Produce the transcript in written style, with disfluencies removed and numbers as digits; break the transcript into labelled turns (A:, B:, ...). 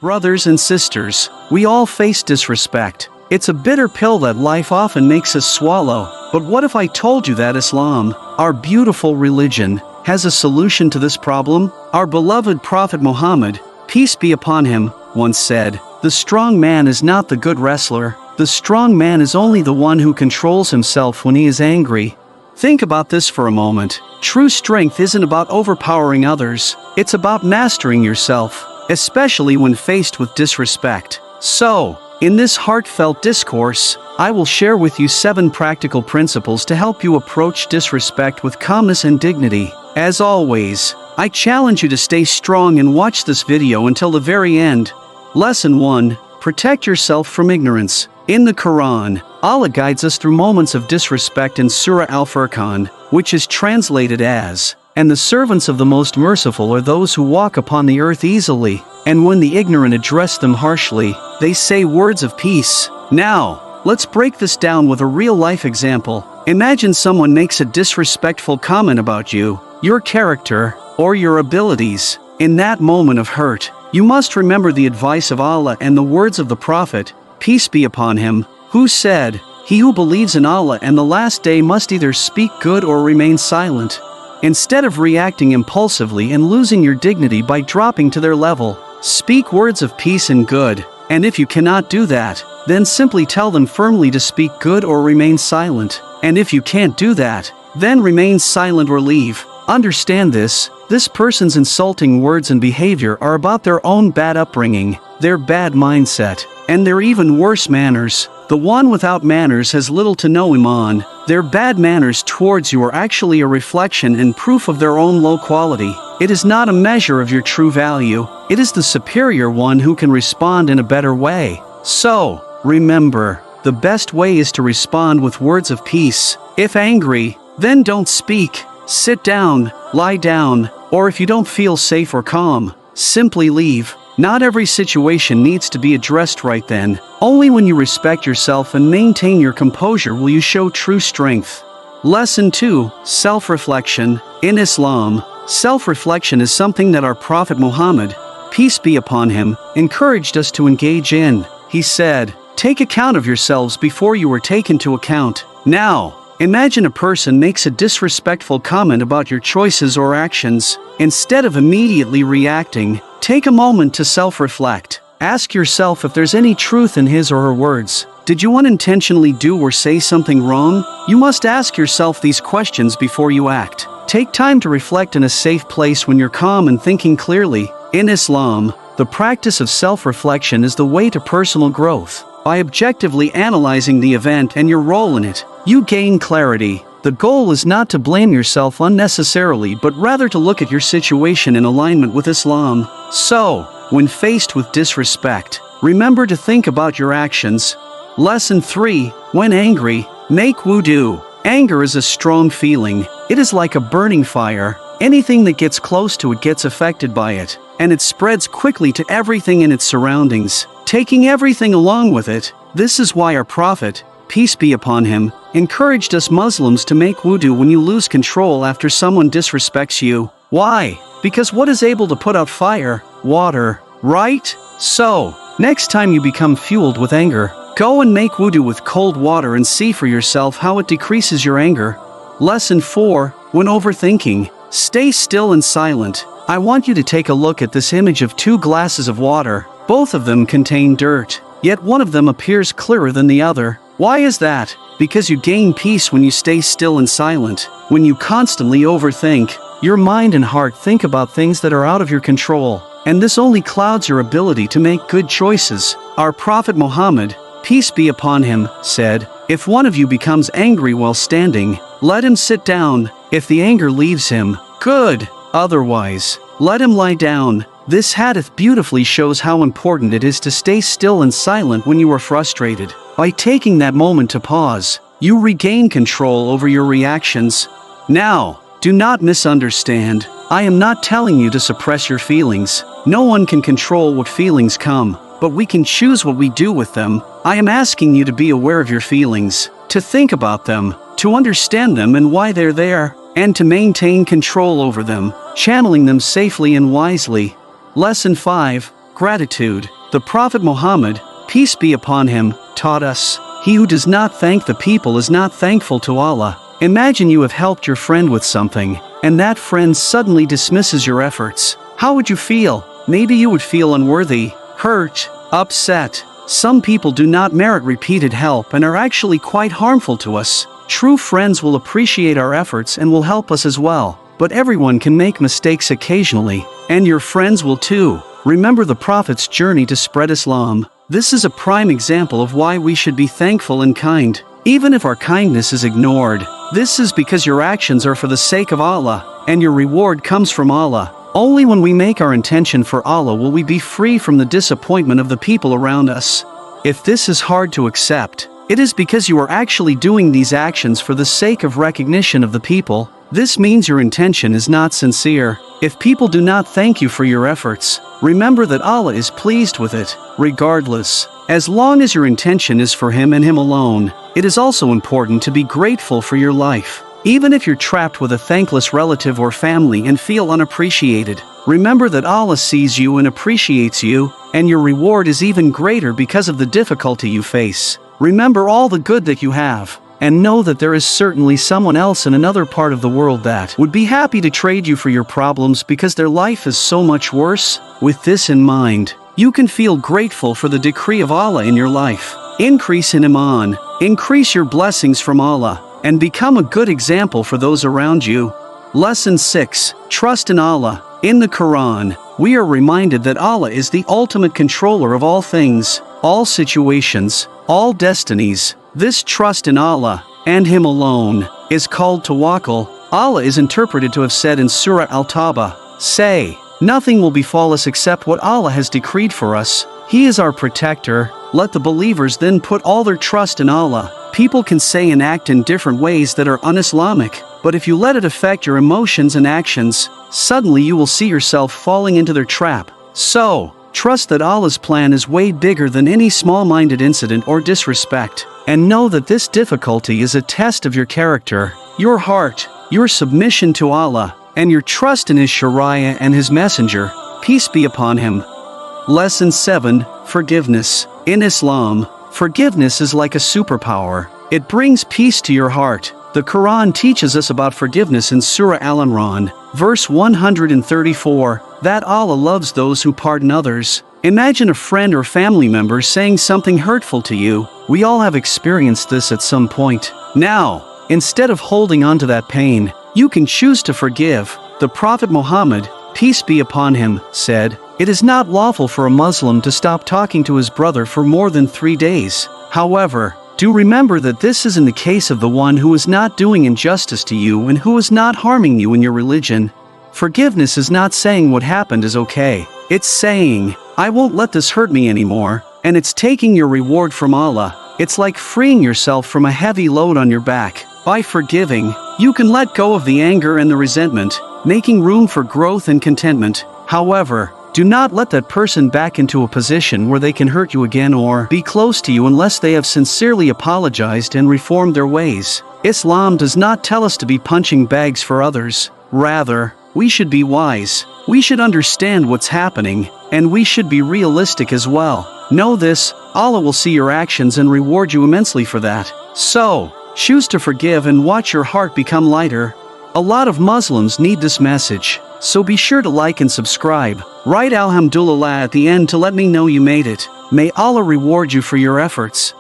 A: Brothers and sisters, we all face disrespect. It's a bitter pill that life often makes us swallow. But what if I told you that Islam, our beautiful religion, has a solution to this problem? Our beloved Prophet Muhammad, peace be upon him, once said, "The strong man is not the good wrestler. The strong man is only the one who controls himself when he is angry." Think about this for a moment. True strength isn't about overpowering others. It's about mastering yourself, especially when faced with disrespect. So, in this heartfelt discourse, I will share with you 7 practical principles to help you approach disrespect with calmness and dignity. As always, I challenge you to stay strong and watch this video until the very end. Lesson 1. Protect yourself from ignorance. In the Quran, Allah guides us through moments of disrespect in Surah Al-Furqan, which is translated as, "And the servants of the Most Merciful are those who walk upon the earth easily, and when the ignorant address them harshly, they say words of peace." Now, let's break this down with a real-life example. Imagine someone makes a disrespectful comment about you, your character, or your abilities. In that moment of hurt, you must remember the advice of Allah and the words of the Prophet, peace be upon him, who said, "He who believes in Allah and the last day must either speak good or remain silent." Instead of reacting impulsively and losing your dignity by dropping to their level, speak words of peace and good. And if you cannot do that, then simply tell them firmly to speak good or remain silent. And if you can't do that, then remain silent or leave. Understand this person's insulting words and behavior are about their own bad upbringing, their bad mindset, and their even worse manners. The one without manners has little to no iman. Their bad manners towards you are actually a reflection and proof of their own low quality. It is not a measure of your true value. It is the superior one who can respond in a better way. So, remember, the best way is to respond with words of peace. If angry, then don't speak. Sit down, lie down, or if you don't feel safe or calm, simply leave. Not every situation needs to be addressed right then. Only when you respect yourself and maintain your composure will you show true strength. Lesson 2. Self-reflection. In Islam, self-reflection is something that our Prophet Muhammad, peace be upon him, encouraged us to engage in. He said, "Take account of yourselves before you are taken to account." Now, imagine a person makes a disrespectful comment about your choices or actions. Instead of immediately reacting, take a moment to self-reflect. Ask yourself if there's any truth in his or her words. Did you unintentionally do or say something wrong? You must ask yourself these questions before you act. Take time to reflect in a safe place when you're calm and thinking clearly. In Islam, the practice of self-reflection is the way to personal growth. By objectively analyzing the event and your role in it, you gain clarity. The goal is not to blame yourself unnecessarily but rather to look at your situation in alignment with Islam. So, when faced with disrespect, remember to think about your actions. Lesson 3. When angry, make wudu. Anger is a strong feeling. It is like a burning fire. Anything that gets close to it gets affected by it, and it spreads quickly to everything in its surroundings, taking everything along with it. This is why our Prophet, peace be upon him, encouraged us Muslims to make wudu when you lose control after someone disrespects you. Why? Because what is able to put out fire? Water, right? So, next time you become fueled with anger, go and make wudu with cold water and see for yourself how it decreases your anger. Lesson 4. When overthinking, stay still and silent. I want you to take a look at this image of 2 glasses of water. Both of them contain dirt, yet one of them appears clearer than the other. Why is that? Because you gain peace when you stay still and silent. When you constantly overthink, your mind and heart think about things that are out of your control, and this only clouds your ability to make good choices. Our Prophet Muhammad, peace be upon him, said, "If one of you becomes angry while standing, let him sit down. If the anger leaves him, good. Otherwise, let him lie down." This hadith beautifully shows how important it is to stay still and silent when you are frustrated. By taking that moment to pause, you regain control over your reactions. Now, do not misunderstand. I am not telling you to suppress your feelings. No one can control what feelings come, but we can choose what we do with them. I am asking you to be aware of your feelings, to think about them, to understand them and why they're there, and to maintain control over them, channeling them safely and wisely. Lesson 5. Gratitude. The Prophet Muhammad, peace be upon him, taught us, "He who does not thank the people is not thankful to Allah." Imagine you have helped your friend with something, and that friend suddenly dismisses your efforts. How would you feel? Maybe you would feel unworthy, hurt, upset. Some people do not merit repeated help and are actually quite harmful to us. True friends will appreciate our efforts and will help us as well. But everyone can make mistakes occasionally, and your friends will too. Remember the Prophet's journey to spread Islam. This is a prime example of why we should be thankful and kind. Even if our kindness is ignored, this is because your actions are for the sake of Allah, and your reward comes from Allah. Only when we make our intention for Allah will we be free from the disappointment of the people around us. If this is hard to accept, it is because you are actually doing these actions for the sake of recognition of the people. This means your intention is not sincere. If people do not thank you for your efforts, remember that Allah is pleased with it, regardless. As long as your intention is for Him and Him alone, it is also important to be grateful for your life. Even if you're trapped with a thankless relative or family and feel unappreciated, remember that Allah sees you and appreciates you, and your reward is even greater because of the difficulty you face. Remember all the good that you have, and know that there is certainly someone else in another part of the world that would be happy to trade you for your problems because their life is so much worse. With this in mind, you can feel grateful for the decree of Allah in your life. Increase in Iman, increase your blessings from Allah, and become a good example for those around you. Lesson 6. Trust in Allah. In the Quran, we are reminded that Allah is the ultimate controller of all things, all situations, all destinies. This trust in Allah, and Him alone, is called tawakkul. Allah is interpreted to have said in Surah Al-Tawbah, "Say, nothing will befall us except what Allah has decreed for us. He is our protector." Let the believers then put all their trust in Allah. People can say and act in different ways that are un-Islamic, but if you let it affect your emotions and actions, suddenly you will see yourself falling into their trap. So, trust that Allah's plan is way bigger than any small-minded incident or disrespect, and know that this difficulty is a test of your character, your heart, your submission to Allah, and your trust in His Sharia and His Messenger, peace be upon Him. Lesson 7. Forgiveness. In Islam, forgiveness is like a superpower. It brings peace to your heart. The Quran teaches us about forgiveness in Surah Al-Imran, verse 134, that Allah loves those who pardon others. Imagine a friend or family member saying something hurtful to you. We all have experienced this at some point. Now, instead of holding on to that pain, you can choose to forgive. The Prophet Muhammad, peace be upon him, said, "It is not lawful for a Muslim to stop talking to his brother for more than 3 days. However, do remember that this is in the case of the one who is not doing injustice to you and who is not harming you in your religion." Forgiveness is not saying what happened is okay. It's saying, "I won't let this hurt me anymore," and it's taking your reward from Allah. It's like freeing yourself from a heavy load on your back. By forgiving, you can let go of the anger and the resentment, making room for growth and contentment. However, do not let that person back into a position where they can hurt you again or be close to you unless they have sincerely apologized and reformed their ways. Islam does not tell us to be punching bags for others. Rather, we should be wise. We should understand what's happening, and we should be realistic as well. Know this, Allah will see your actions and reward you immensely for that. So, choose to forgive and watch your heart become lighter. A lot of Muslims need this message, so be sure to like and subscribe. Write Alhamdulillah at the end to let me know you made it. May Allah reward you for your efforts.